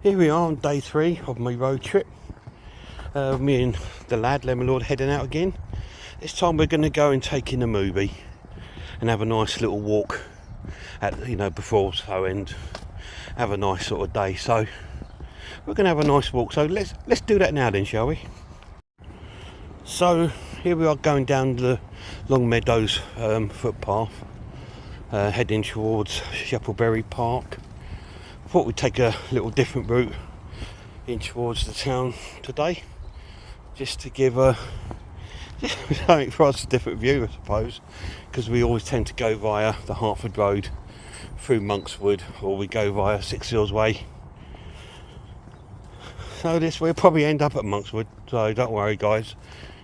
Here we are on day 3 of my road trip. Me and the lad, Lemonlord, heading out again. This time we're going to go and take in a movie and have a nice little walk at, before so, and have a nice sort of day. So we're going to have a nice walk. So let's do that now then, shall we? So here we are going down the Long Meadows footpath, heading towards Shepplebury Park. Thought we'd take a little different route in towards the town today, just to give something for us, a different view, I suppose, because we always tend to go via the Hertford Road through Monkswood, or we go via Six Hills Way. So we'll probably end up at Monkswood, so don't worry guys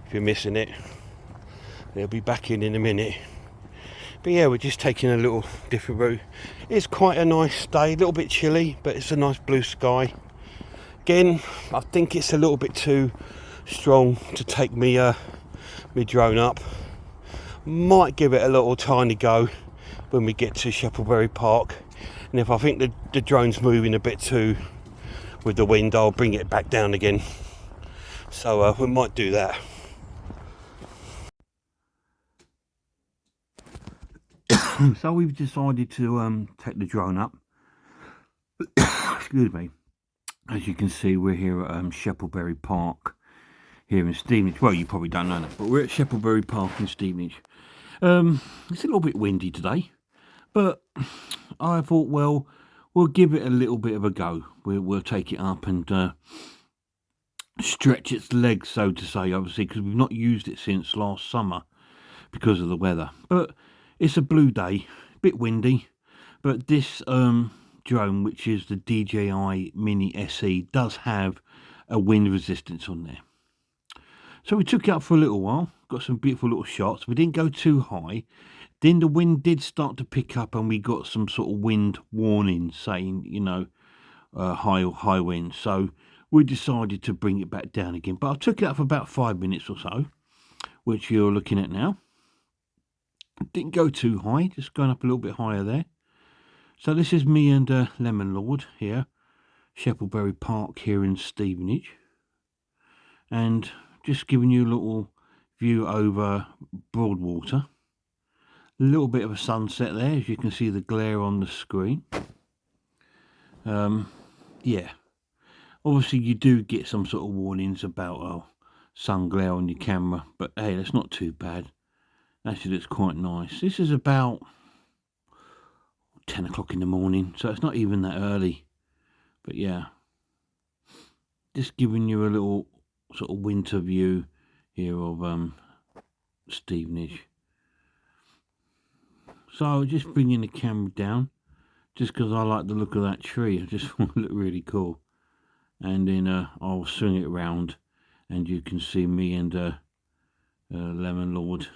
if you're missing it. They'll be back in a minute. But yeah, we're just taking a little different route. It's quite a nice day, a little bit chilly, but it's a nice blue sky. Again, I think it's a little bit too strong to take me drone up. Might give it a little tiny go when we get to Shepplebury Park, and if I think the drone's moving a bit too with the wind, I'll bring it back down again. So we might do that. So we've decided to take the drone up. Excuse me. As you can see, we're here at Shepplebury Park here in Stevenage. Well, you probably don't know that, but we're at Shepplebury Park in Stevenage. It's a little bit windy today, but I thought, well, we'll give it a little bit of a go. We'll take it up and stretch its legs, so to say, obviously, because we've not used it since last summer because of the weather. But it's a blue day, a bit windy, but this drone, which is the DJI Mini SE, does have a wind resistance on there. So we took it up for a little while, got some beautiful little shots. We didn't go too high. Then the wind did start to pick up, and we got some sort of wind warning saying, high wind. So we decided to bring it back down again. But I took it up for about 5 minutes or so, which you're looking at now. Didn't go too high, just going up a little bit higher there. So this is me and Lemonlord here, Shepplebury Park here in Stevenage, and just giving you a little view over Broadwater. A little bit of a sunset there, as you can see the glare on the screen. Yeah, obviously you do get some sort of warnings about sun glare on your camera, but hey, that's not too bad. Actually, it's quite nice. This is about 10 o'clock in the morning, so it's not even that early. But yeah, just giving you a little sort of winter view here of Stevenage. So just bringing the camera down, just because I like the look of that tree. I just want to look really cool. And then I'll swing it round, and you can see me and Lemonlord.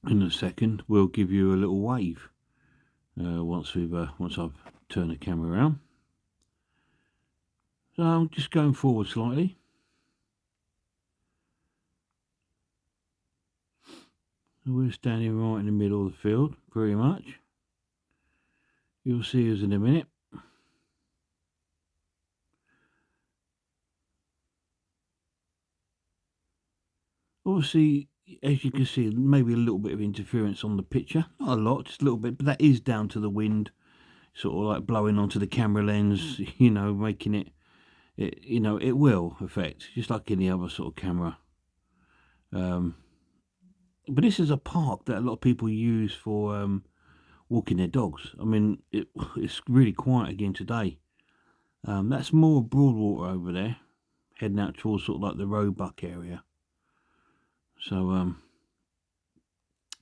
In a second, we'll give you a little wave once I've turned the camera around. So I'm just going forward slightly. So we're standing right in the middle of the field, pretty much. You'll see us in a minute. Obviously, as you can see, maybe a little bit of interference on the picture. Not a lot, just a little bit, but that is down to the wind, sort of like blowing onto the camera lens, making it will affect, just like any other sort of camera. But this is a park that a lot of people use for walking their dogs. I mean, it's really quiet again today. That's more Broadwater over there, heading out towards sort of like the Roebuck area. So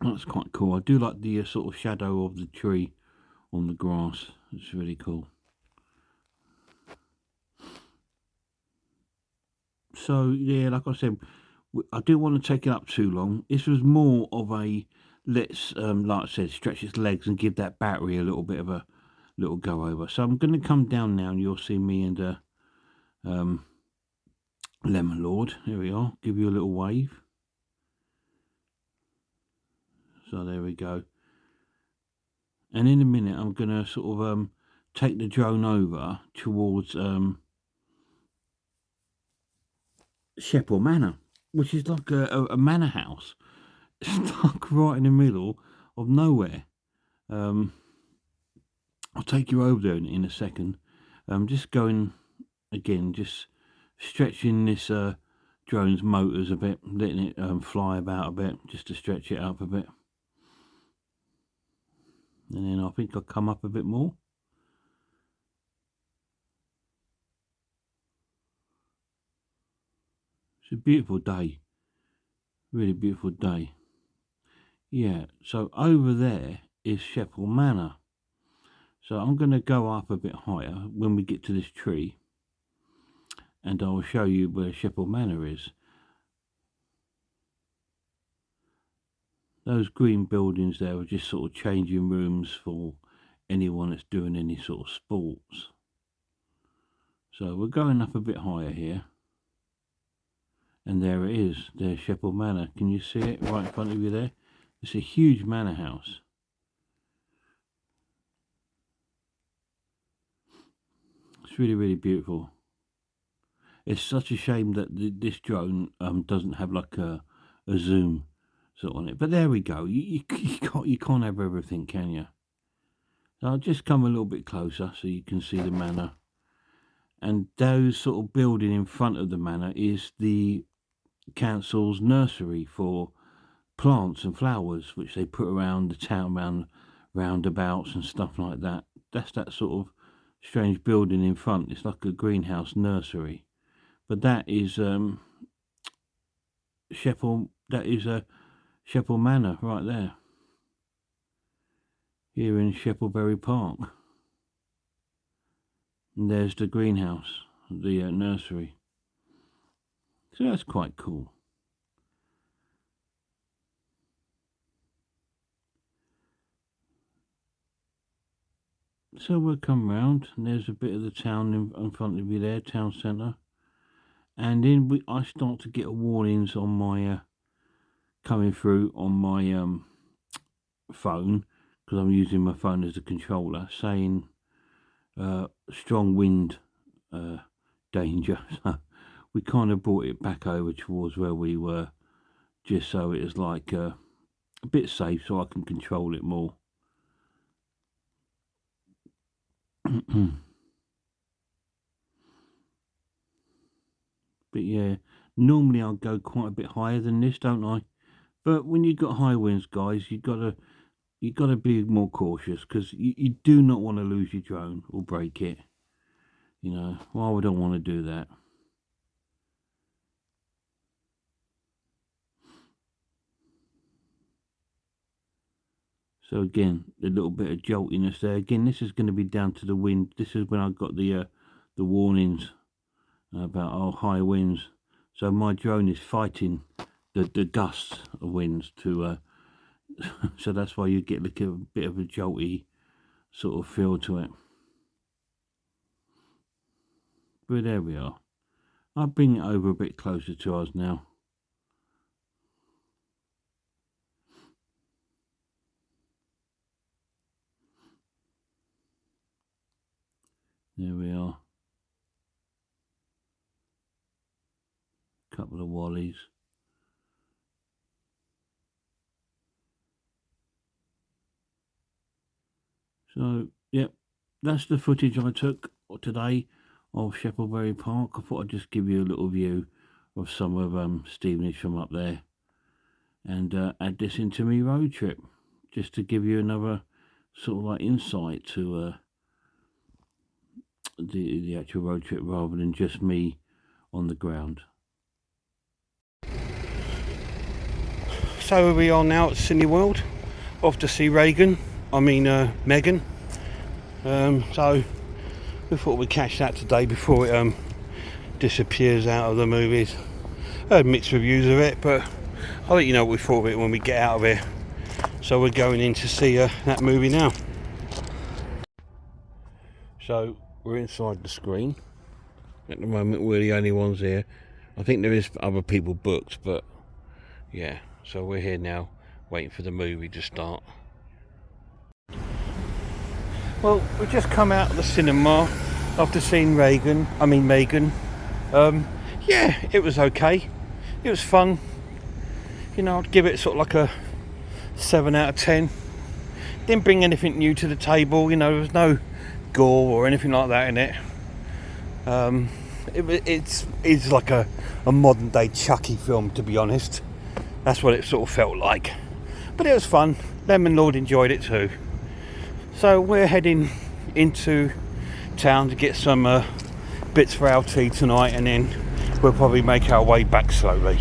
that's quite cool. I do like the sort of shadow of the tree on the grass. It's really cool. So yeah, like I said, I didn't want to take it up too long. This was more of a let's, like I said, stretch its legs and give that battery a little bit of a little go over. So I'm going to come down now, and you'll see me and Lemonlord. Here we are. Give you a little wave. So there we go. And in a minute, I'm going to sort of take the drone over towards Sheppel Manor, which is like a manor house stuck right in the middle of nowhere. I'll take you over there in a second. Just going again, just stretching this drone's motors a bit, letting it fly about a bit, just to stretch it up a bit. And then I think I'll come up a bit more. It's a beautiful day, really beautiful day. Yeah, so over there is Sheppel Manor. So I'm going to go up a bit higher when we get to this tree, and I'll show you where Sheppel Manor is. Those green buildings there are just sort of changing rooms for anyone that's doing any sort of sports. So we're going up a bit higher here. And there it is, there's Sheppel Manor. Can you see it right in front of you there? It's a huge manor house. It's really, really beautiful. It's such a shame that this drone doesn't have like a zoom sort on it. But there we go. You can't have everything, can you? So I'll just come a little bit closer so you can see the manor. And those sort of building in front of the manor is the council's nursery for plants and flowers, which they put around the town, roundabouts and stuff like that. That's that sort of strange building in front. It's like a greenhouse nursery. But that is Sheppel. That is Sheppel Manor right there, here in Sheppelbury Park. And there's the greenhouse, the nursery. So that's quite cool. So we'll come round, and there's a bit of the town in front of you there, town centre. And then I start to get warnings on my coming through on my phone, because I'm using my phone as a controller, saying strong wind danger. So we kind of brought it back over towards where we were, just so it is like a bit safe, so I can control it more. But yeah, normally I'll go quite a bit higher than this, don't I? But when you've got high winds, guys, you've got to be more cautious, because you do not want to lose your drone or break it. You know, why would I want to do that? So again, a little bit of joltiness there. Again, this is going to be down to the wind. This is when I got the warnings about high winds. So my drone is fighting the gusts of winds to so that's why you get like a bit of a jolty sort of feel to it. But there we are. I'll bring it over a bit closer to us now. There we are. Couple of wallies. So, yep, that's the footage I took today of Sheppelbury Park. I thought I'd just give you a little view of some of Stevenage from up there, and add this into my road trip, just to give you another sort of like insight to the actual road trip, rather than just me on the ground. So here we are now at Cineworld, off to see Megan. So we thought we'd catch that today before it disappears out of the movies. I heard mixed reviews of it, but I'll let you know what we thought of it when we get out of here. So we're going in to see that movie now. So we're inside the screen. At the moment we're the only ones here. I think there is other people booked, but yeah, so we're here now waiting for the movie to start. Well, we just come out of the cinema after seeing Megan. Yeah, it was okay. It was fun. You know, I'd give it sort of like a 7 out of 10. Didn't bring anything new to the table. You know, there was no gore or anything like that in it. It's like a modern day Chucky film, to be honest. That's what it sort of felt like. But it was fun. Lemonlord enjoyed it too. So we're heading into town to get some bits for our tea tonight, and then we'll probably make our way back slowly.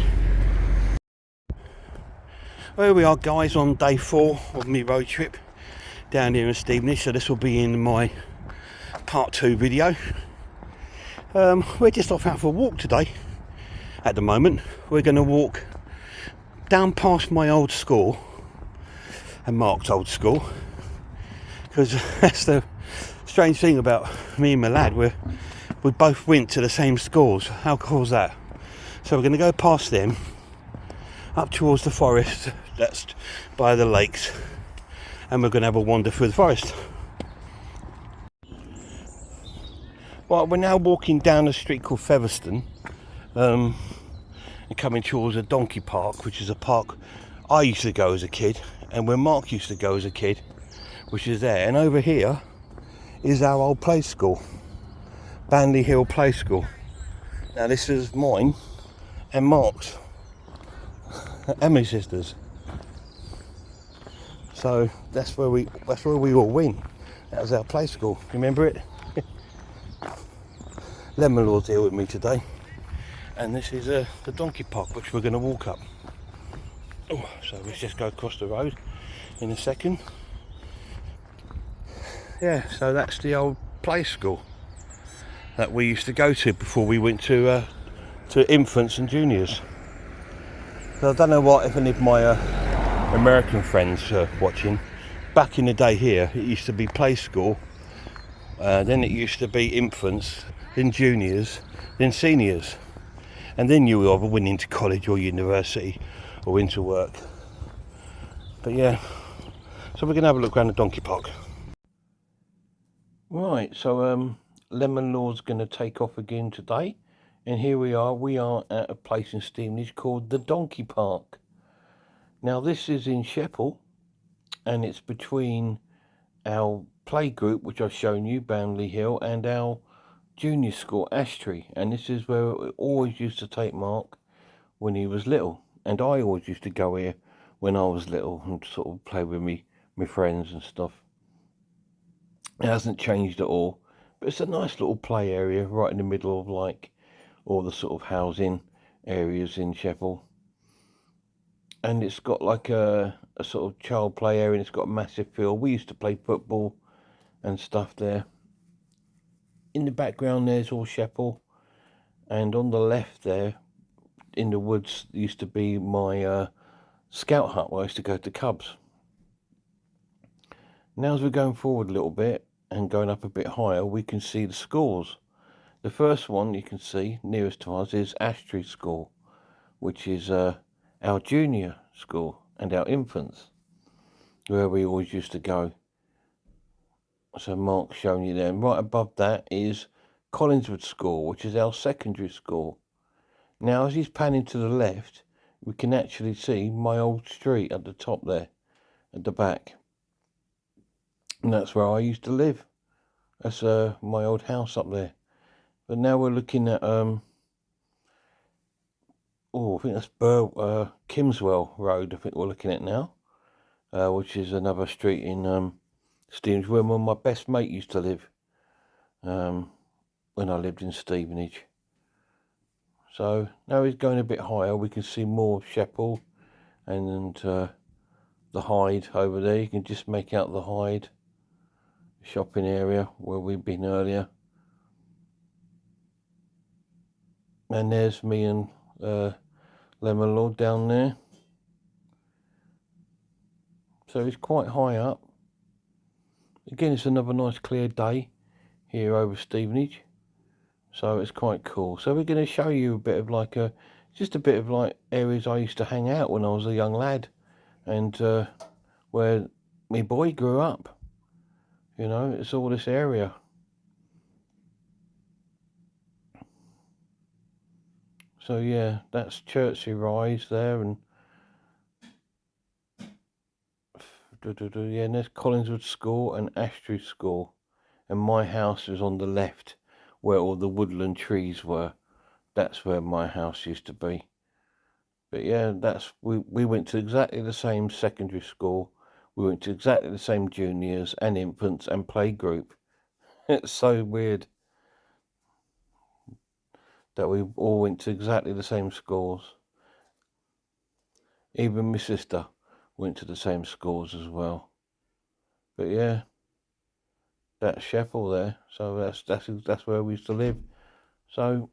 Here we are, guys, on day 4 of my road trip down here in Stevenage. So this will be in my part 2 video. We're just off out for a walk today. At the moment, we're going to walk down past my old school and Mark's old school, because that's the strange thing about me and my lad. We both went to the same schools. How cool is that? So we're going to go past them up towards the forest that's by the lakes, and we're going to have a wander through the forest. Well, we're now walking down a street called Featherstone, and coming towards a donkey park, which is a park I used to go as a kid, and where Mark used to go as a kid, which is there. And over here is our old play school, Banley Hill Play School. Now this is mine and Mark's and my sister's. So that's where we all went. That was our play school. Remember it? Lemonlord's here with me today, and this is the donkey park, which we're going to walk up. Oh, so let's just go across the road in a second. Yeah, so that's the old play school that we used to go to before we went to infants and juniors. So I don't know what if any of my American friends are watching. Back in the day here, it used to be play school, then it used to be infants, then juniors, then seniors, and then you either went into college or university or into work. But yeah, so we're going to have a look around the donkey park. Right, so Lemonlord's going to take off again today, and here we are at a place in Stevenage called the Donkey Park. Now this is in Sheppel, and it's between our play group, which I've shown you, Banley Hill, and our junior school, Ashtree. And this is where we always used to take Mark when he was little, and I always used to go here when I was little and sort of play with my friends and stuff. It hasn't changed at all, but it's a nice little play area right in the middle of like all the sort of housing areas in Sheppel. And it's got like a sort of child play area, and it's got a massive field. We used to play football and stuff there. In the background there's all Sheppel, and on the left there in the woods used to be my scout hut where I used to go to Cubs. Now as we're going forward a little bit and going up a bit higher, we can see the schools. The first one you can see nearest to us is Ashtree School, which is our junior school and our infants, where we always used to go. So Mark's showing you there. And right above that is Collinswood School, which is our secondary school. Now as he's panning to the left, we can actually see my old street at the top there, at the back. And that's where I used to live. That's my old house up there. But now we're looking at I think that's Kimswell Road, I think we're looking at now, which is another street in Stevenage, where my best mate used to live when I lived in Stevenage. So now he's going a bit higher, we can see more of Sheppel and the Hyde over there. You can just make out the Hyde shopping area where we've been earlier. And there's me and Lemonlord down there. So it's quite high up. Again, it's another nice clear day here over Stevenage. So it's quite cool. So we're going to show you a bit of like just a bit of like areas I used to hang out when I was a young lad, and where my boy grew up. You know, it's all this area. So yeah, that's Chertsey Rise there, and yeah, and there's Collingswood School and Ashtree School, and my house is on the left, where all the woodland trees were. That's where my house used to be. But yeah, we went to exactly the same secondary school. We went to exactly the same juniors and infants and playgroup. It's so weird that we all went to exactly the same schools. Even my sister went to the same schools as well. But yeah, that's Sheffield there. So that's where we used to live. So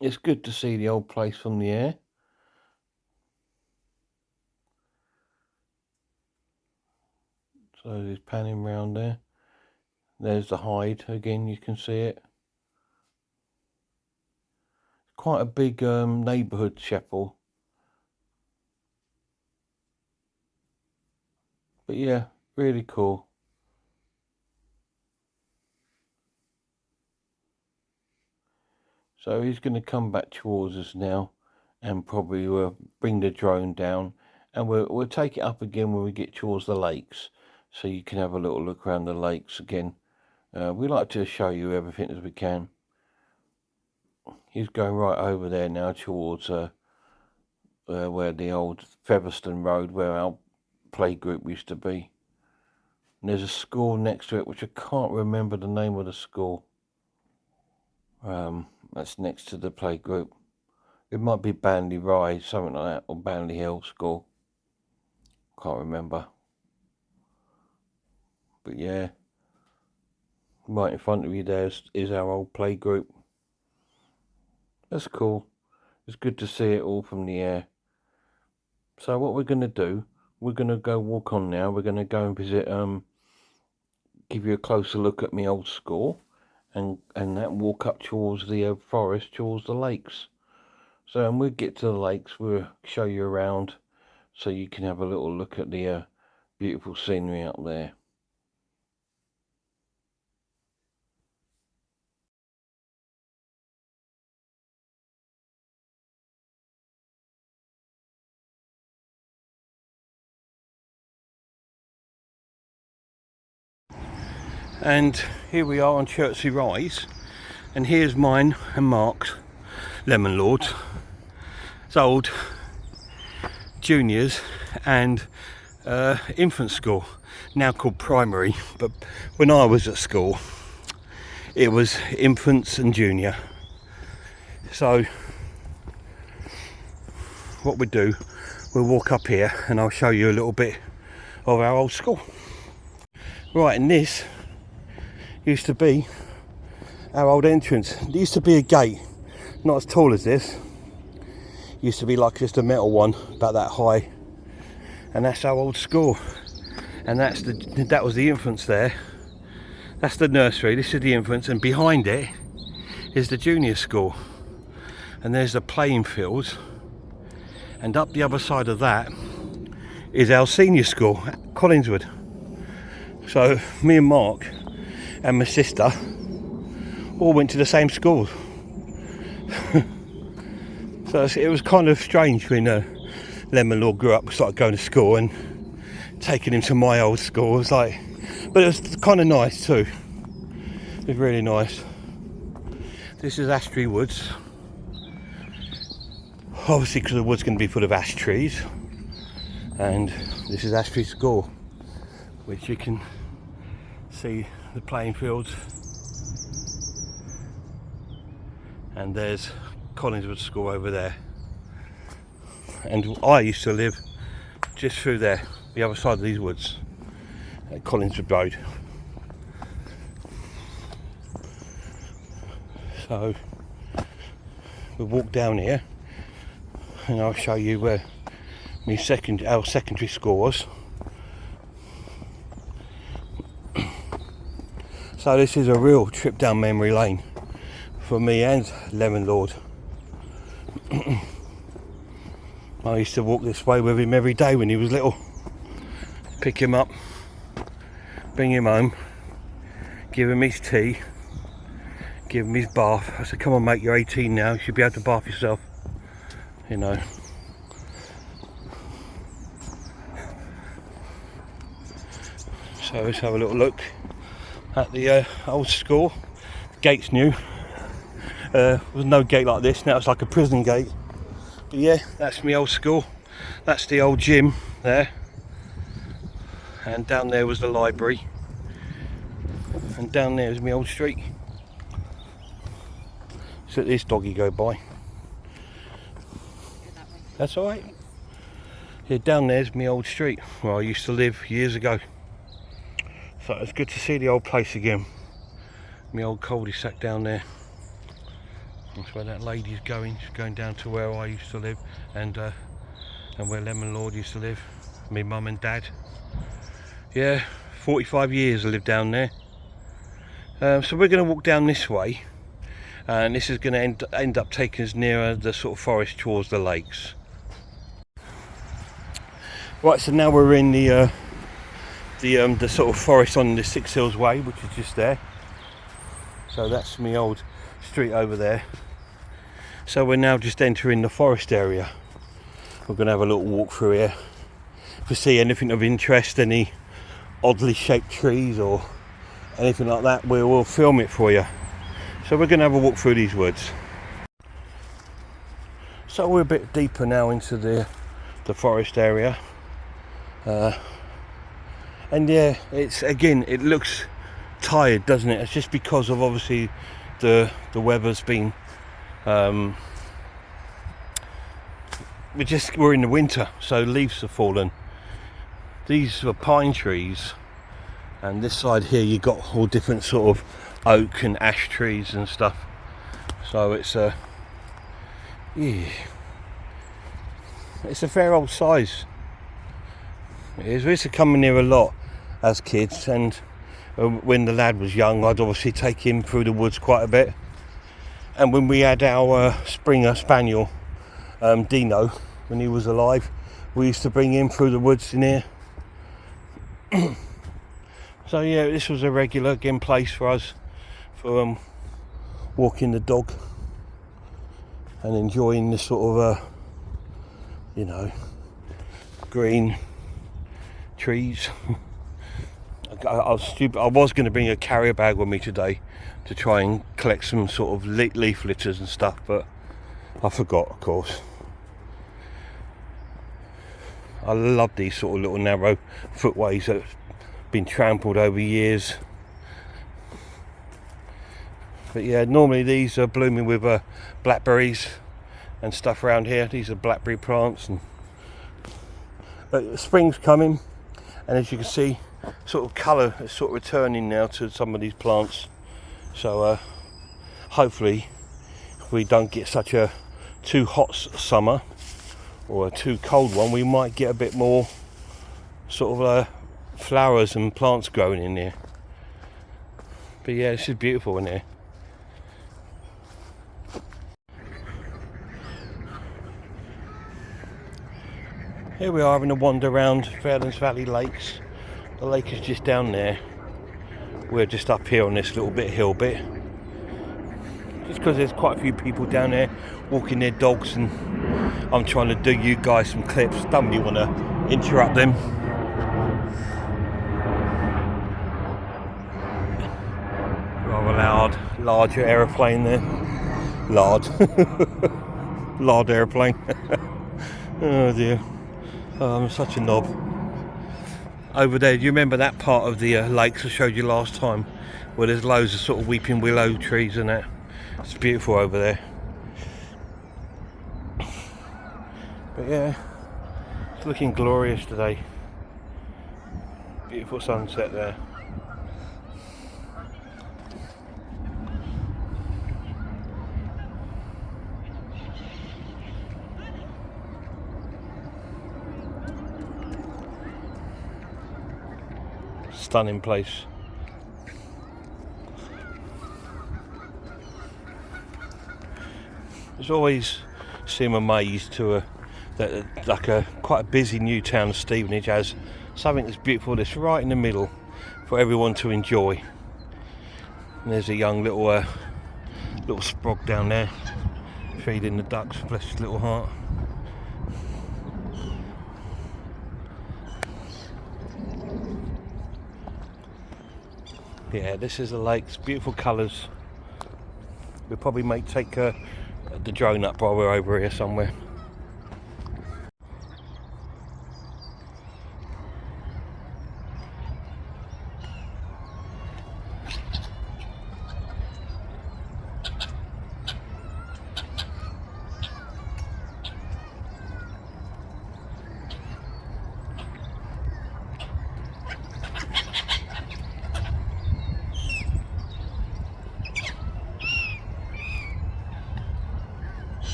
it's good to see the old place from the air. So there's panning round there. There's the hide again. You can see it. Quite a big neighbourhood, Sheffield. But yeah, really cool. So he's going to come back towards us now, and probably bring the drone down, and we'll take it up again when we get towards the lakes, so you can have a little look around the lakes again. We like to show you everything as we can. He's going right over there now towards where the old Featherstone Road, where our playgroup used to be. And there's a school next to it, which I can't remember the name of the school. That's next to the playgroup. It might be Banley Rise, something like that, or Banley Hill School. Can't remember. But yeah, right in front of you there is our old playgroup. That's cool. It's good to see it all from the air. So what we're going to do, we're going to go walk on now. We're going to go and visit, give you a closer look at my old school, and that walk up towards the forest, towards the lakes. So when we get to the lakes, we'll show you around, so you can have a little look at the beautiful scenery up there. And here we are on Chertsey Rise, and here's mine and Mark's lemonlords. It's old juniors and infant school, now called primary, but when I was at school it was infants and junior. So what we do, we'll walk up here and I'll show you a little bit of our old school. Right, and this used to be our old entrance. There used to be a gate, not as tall as this. It used to be like just a metal one, about that high. And that's our old school. And that was the infants there. That's the nursery, this is the infants, and behind it is the junior school. And there's the playing fields. And up the other side of that is our senior school, Collingswood. So me and Mark and my sister all went to the same school. So it was kind of strange when lemonlord grew up, started going to school, and taking him to my old school. It was like, but it was kind of nice too. It was really nice. This is Ashtree Woods. Obviously, because the wood's going to be full of ash trees. And this is Ashtree School, which you can see the playing fields. And there's Collingswood School over there. And I used to live just through there, the other side of these woods, at Collingswood Road. So we'll walk down here and I'll show you where our secondary school was. So this is a real trip down memory lane for me and lemonlord. I used to walk this way with him every day when he was little, pick him up. bring him home, give him his tea, give him his bath. I said, come on mate, you're 18 now, you should be able to bath yourself, you know. So let's have a little look at the old school. The gate's new. There was no gate like this, now it's like a prison gate. But yeah, that's my old school. That's the old gym there. And down there was the library. And down there is my old street. Let's let this doggy go by. That's alright. Yeah, down there's my old street where I used to live years ago. So it's good to see the old place again. My old cul-de-sac down there. That's where that lady's going. She's going down to where I used to live and where Lemonlord used to live. My mum and dad. Yeah, 45 years I lived down there. So we're going to walk down this way, and this is going to end up taking us nearer the sort of forest towards the lakes. Right, so now we're in the sort of forest on the Six Hills Way, which is just there. So that's my old street over there. So we're now just entering the forest area. We're going to have a little walk through here. If we see anything of interest, any oddly shaped trees or anything like that, we will film it for you. So we're going to have a walk through these woods. So we're a bit deeper now into the forest area. And yeah, it's again, it looks tired, doesn't it? It's just because of obviously the weather's been we're in the winter, so leaves have fallen. These are pine trees, and this side here you got all different sort of oak and ash trees and stuff. So it's a it's a fair old size. It is. We used to come in here a lot as kids, and when the lad was young, I'd obviously take him through the woods quite a bit. And when we had our Springer Spaniel, Dino, when he was alive, we used to bring him through the woods in here. So yeah, this was a regular again place for us for walking the dog and enjoying the sort of you know, green trees. I was stupid. I was going to bring a carrier bag with me today to try and collect some sort of leaf litters and stuff, but I forgot, of course. I love these sort of little narrow footways that have been trampled over years. But yeah, normally these are blooming with blackberries and stuff around here. These are blackberry plants, but spring's coming, and as you can see, sort of colour is sort of returning now to some of these plants. So hopefully, if we don't get such a too hot summer or a too cold one, we might get a bit more sort of flowers and plants growing in here. But yeah, this is beautiful in here. Here we are having a wander around Fairlands Valley Lakes. The lake is just down there. We're just up here on this little hill bit. Just because there's quite a few people down there walking their dogs, and I'm trying to do you guys some clips. Don't really want to interrupt them. Rather larger aeroplane there. Lard aeroplane. Oh dear. Oh, I'm such a knob. Over there, do you remember that part of the lakes I showed you last time, where there's loads of sort of weeping willow trees and that? It's beautiful over there. But yeah, it's looking glorious today. Beautiful sunset there. Stunning place. It's always seem amazed to that like a quite a busy new town of Stevenage has something that's beautiful that's right in the middle for everyone to enjoy. And there's a young little sprog down there feeding the ducks. Bless his little heart. Yeah, this is the lakes, beautiful colours. We probably may take the drone up while we're over here somewhere.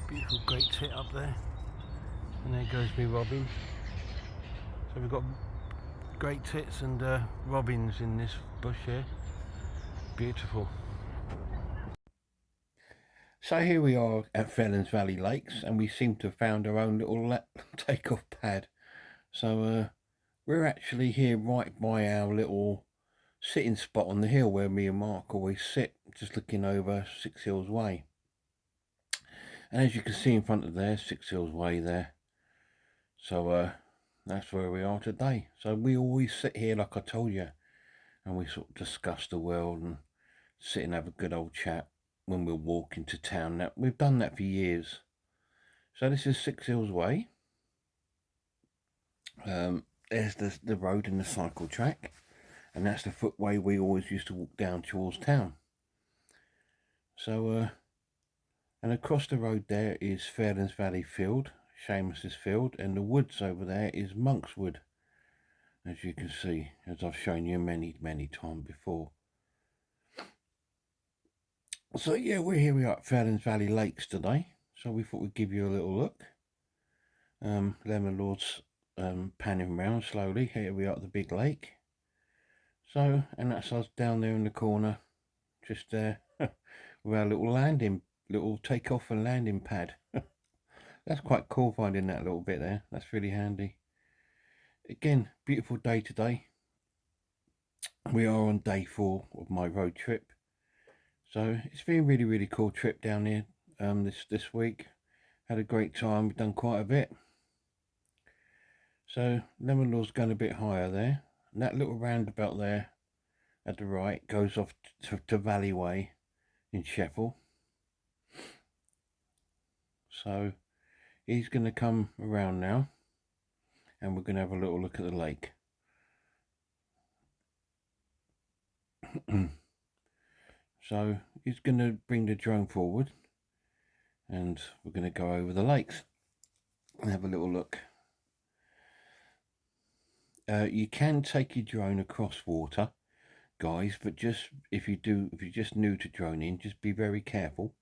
Beautiful great tit up there, and there goes me robin. So we've got great tits and robins in this bush here. Beautiful. So here we are at Felons Valley Lakes, and we seem to have found our own little takeoff pad. So we're actually here right by our little sitting spot on the hill where me and Mark always sit, just looking over 6 Hills Way. And as you can see in front of there, 6 Hills Way there. So that's where we are today. So we always sit here, like I told you, and we sort of discuss the world and sit and have a good old chat when we're walking to town. Now, we've done that for years. So this is 6 Hills Way. There's the road and the cycle track, and that's the footway we always used to walk down towards town. So and across the road there is Fairlands Valley Field, Seamus's Field, and the woods over there is Monk's Wood, as you can see, as I've shown you many times before. So yeah, we are at Fairlands Valley Lakes today, so we thought we'd give you a little look. Lemonlord's panning around slowly. Here we are at the big lake. So, and that's us down there in the corner, just there, with our little takeoff and landing pad. That's quite cool, finding that little bit there. That's really handy. Again, beautiful day today. We are on day 4 of my road trip. So it's been a really cool trip down here this week. Had a great time. We've done quite a bit. So Lemonlord's going a bit higher there. And that little roundabout there at the right goes off to Valley Way in Sheffield. So he's going to come around now, and we're going to have a little look at the lake. So he's going to bring the drone forward, and we're going to go over the lakes and have a little look. You can take your drone across water, guys, but just if you're just new to droning, just be very careful.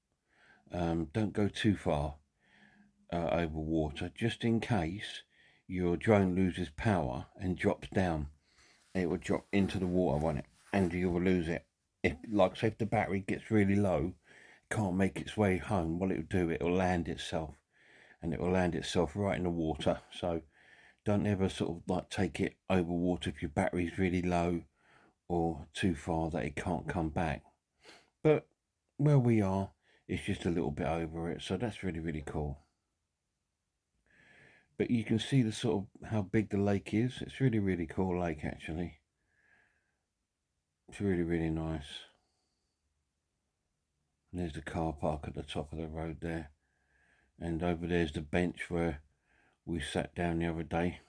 Don't go too far over water, just in case your drone loses power and drops down. it will drop into the water, won't it? And you will lose it. If, like, say, if the battery gets really low, can't make its way home, what it will do, it will land itself, and it will land itself right in the water. So don't ever sort of like take it over water if your battery's really low or too far that it can't come back. But where we are, it's just a little bit over it, so that's really, really cool. But you can see the sort of how big the lake is. It's really, really cool lake, actually. It's really, really nice. And there's the car park at the top of the road there, and over there's the bench where we sat down the other day.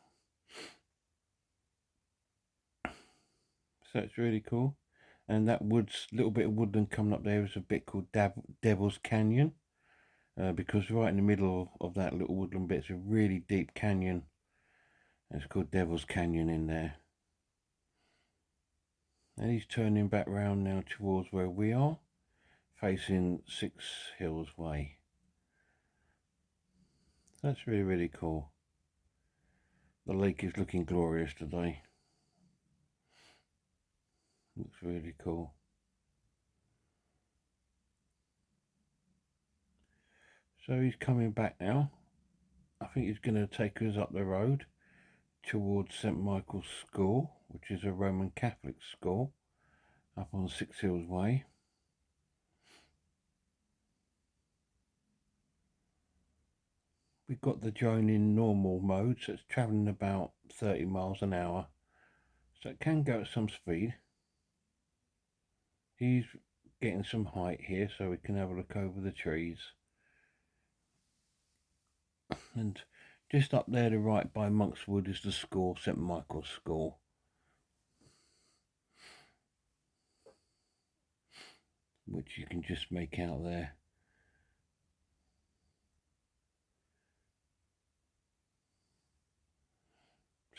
So it's really cool. And that little bit of woodland coming up there is a bit called Devil's Canyon, because right in the middle of that little woodland bit is a really deep canyon. It's called Devil's Canyon in there. And he's turning back round now towards where we are, facing 6 Hills Way. That's really, really cool. The lake is looking glorious today. Looks really cool. So he's coming back now. I think he's going to take us up the road towards St Michael's School, which is a Roman Catholic school up on 6 Hills Way. We've got the drone in normal mode, so it's travelling about 30 miles an hour, so it can go at some speed. He's getting some height here so we can have a look over the trees. And just up there to right by Monkswood is the school, St Michael's School. Which you can just make out there.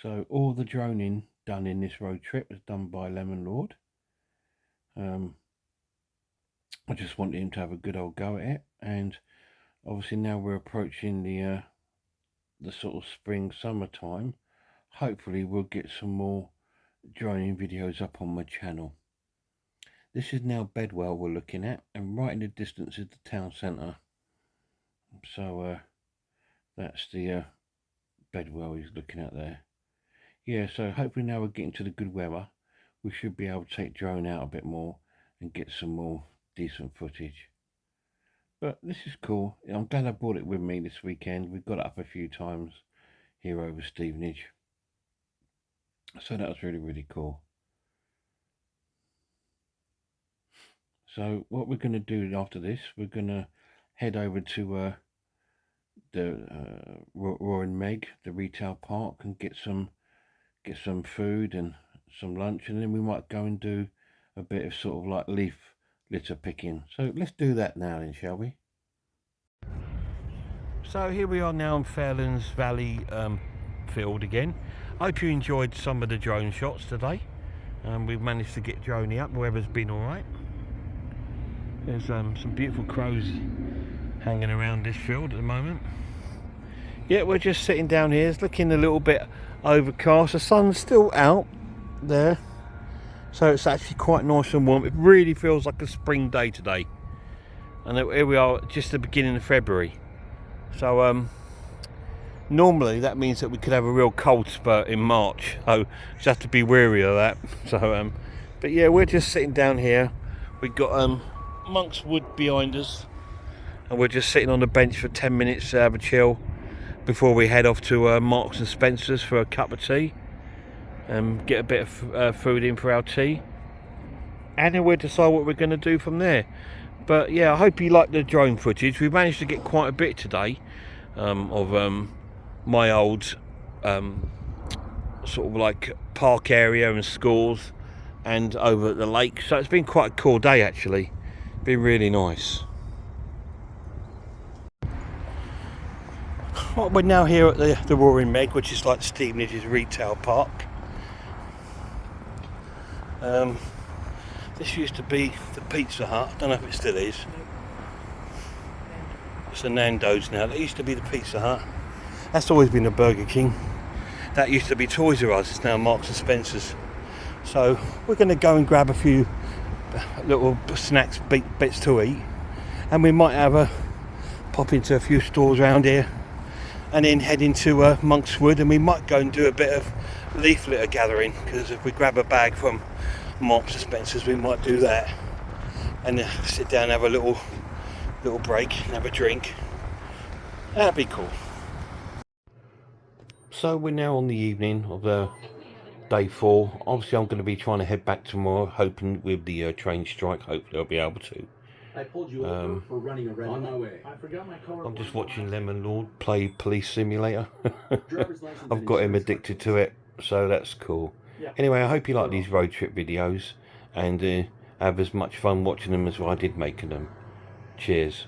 So all the droning done in this road trip was done by Lemonlord. I just wanted him to have a good old go at it, and obviously now we're approaching the sort of spring summertime. Hopefully we'll get some more droning videos up on my channel. This is now Bedwell we're looking at, and right in the distance is the town centre. So that's the Bedwell he's looking at there. Yeah, so hopefully now we're getting to the good weather, we should be able to take drone out a bit more and get some more decent footage. But this is cool. I'm glad I brought it with me this weekend. We've got it up a few times here over Stevenage. So that was really, really cool. So what we're going to do after this, we're going to head over to the Roaring Meg, the retail park, and get some food and some lunch, and then we might go and do a bit of sort of like leaf litter picking. So let's do that now then, shall we? So here we are now in Fairlands Valley field again. I hope you enjoyed some of the drone shots today. We've managed to get droney up, the weather's been alright. There's some beautiful crows hanging around this field at the moment. Yeah, we're just sitting down here. It's looking a little bit overcast. The sun's still out there, so it's actually quite nice and warm. It really feels like a spring day today. And here we are, just the beginning of February. So normally that means that we could have a real cold spurt in March. So just have to be wary of that. So but yeah, we're just sitting down here. We've got Monkswood behind us, and we're just sitting on the bench for 10 minutes to have a chill before we head off to Marks and Spencer's for a cup of tea and get a bit of food in for our tea, and then we'll decide what we're going to do from there. But yeah, I hope you like the drone footage. We managed to get quite a bit today of my old sort of like park area and schools and over at the lake, so it's been quite a cool day actually. Been really nice. Well, we're now here at the Roaring Meg, which is like Stevenage's retail park. This used to be the Pizza Hut. I don't know if it still is. It's a Nando's now. That used to be the Pizza Hut. That's always been a Burger King. That used to be Toys R Us. It's now Marks and Spencer's. So we're going to go and grab a few little snacks, bits to eat, and we might have a pop into a few stores around here, and then head into Monkswood, and we might go and do a bit of leaf litter gathering, because if we grab a bag from Marks and Spencer's, we might do that, and sit down and have a little break and have a drink. That'd be cool. So we're now on the evening of day 4. Obviously I'm going to be trying to head back tomorrow, hoping with the train strike, hopefully I'll be able to. I pulled you over for running a red light. On my way. I forgot my color. I'm just watching Lemonlord play Police Simulator. Driver's license I've got him addicted to it, so that's cool. Yeah. Anyway, I hope you like these road trip videos, and have as much fun watching them as I did making them. Cheers.